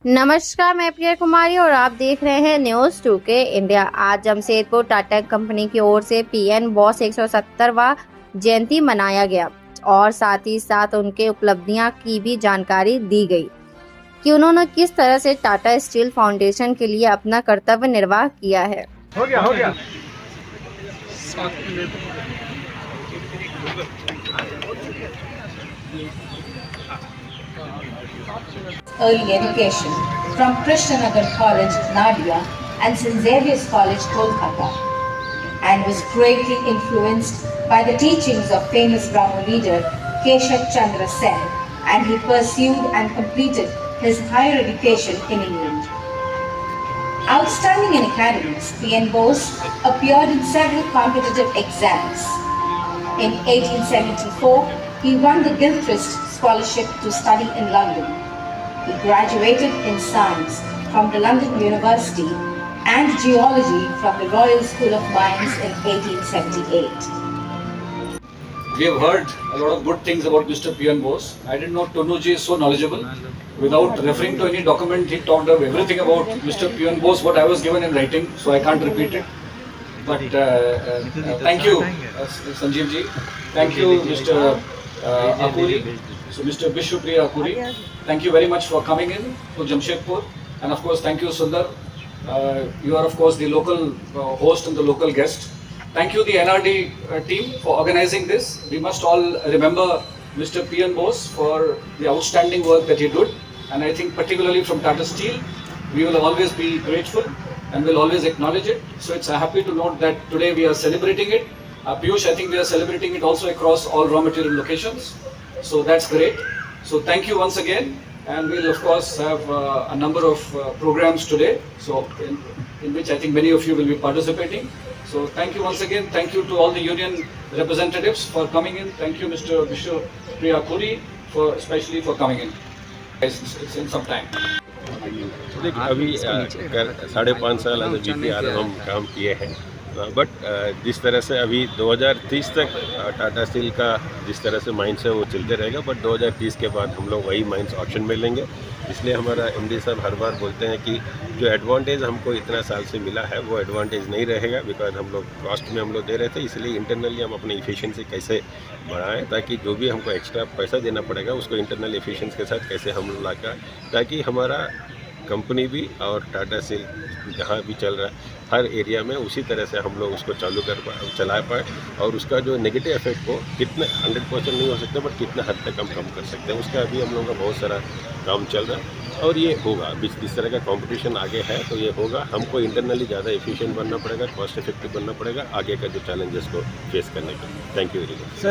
नमस्कार, मैं प्रिया कुमारी और आप देख रहे हैं न्यूज़ 2K इंडिया। आज जमशेदपुर टाटा कंपनी की ओर से पीएन बॉस 170वां जयंती मनाया गया और साथ ही साथ उनके उपलब्धियां की भी जानकारी दी गई कि उन्होंने किस तरह से टाटा स्टील फाउंडेशन के लिए अपना कर्तव्य निर्वाह किया है। हो गया Early education from Krishnanagar College, Nadia, and St. Xavier's College, Kolkata, and was greatly influenced by the teachings of famous Brahmo leader Keshav Chandra Sen, and he pursued and completed his higher education in England. Outstanding in academics, P.N. Bose appeared in several competitive exams. In 1874, he won the Gilchrist Scholarship to study in London. He graduated in science from the London University and geology from the Royal School of Mines in 1878. We have heard a lot of good things about Mr. P.N. Bose. I didn't know Tonuji is so knowledgeable. Without referring to any document, he talked of everything about Mr. P.N. Bose, what I was given in writing, so I can't repeat it. But thank you, Sanjeev ji. Thank you, Mr. Akuri. So, Mr. Bishwapriya Akuri, thank you very much for coming in to Jamshedpur. And of course, thank you, Sundar. You are, of course, the local host and the local guest. Thank you, the NRD team, for organizing this. We must all remember Mr. P.N. Bose for the outstanding work that he did. And I think particularly from Tata Steel, we will always be grateful and will always acknowledge it. So it's happy to note that today we are celebrating it. Piyush, I think we are celebrating it also across all raw material locations. So that's great. So thank you once again. And we'll of course have a number of programs today. So in which I think many of you will be participating. So thank you once again. Thank you to all the union representatives for coming in. Thank you, Mr. Bishwapriya Akuri, especially for coming in. It's in some time. देखिए अभी 5.5 साल as GPR हम काम किए हैं, but जिस तरह से अभी 2030 तक टाटा स्टील का जिस तरह से माइंस है वो चलते रहेगा, बट 2030 के बाद हम लोग वही माइंस ऑप्शन में लेंगे। इसलिए हमारा MD साहब हर बार बोलते हैं कि जो एडवांटेज हमको इतना साल से मिला है वो एडवांटेज नहीं रहेगा, बिकॉज हम लोग कॉस्ट में हम लोग दे रहे थे। इसलिए इंटरनली हम अपनी इफ़िशियंसी कैसे बढ़ाएं ताकि जो भी हमको एक्स्ट्रा पैसा देना पड़ेगा उसको इंटरनल एफिशिएंसी के साथ कैसे हम लोग लाकर, ताकि हमारा कंपनी भी और टाटा स्टील जहाँ भी चल रहा है हर एरिया में उसी तरह से हम लोग उसको चला पाए और उसका जो नेगेटिव इफेक्ट को कितने 100% नहीं हो सकता, बट कितना हद तक हम कम कर सकते हैं उसका अभी हम लोगों का बहुत सारा काम चल रहा है और ये होगा। जिस तरह का कंपटीशन आगे है तो ये होगा। हमको इंटरनली ज़्यादा एफिशिएंट बनना पड़ेगा, कॉस्ट इफेक्टिव बनना पड़ेगा आगे का जो चैलेंजेस को फेस करने का। Thank you very much.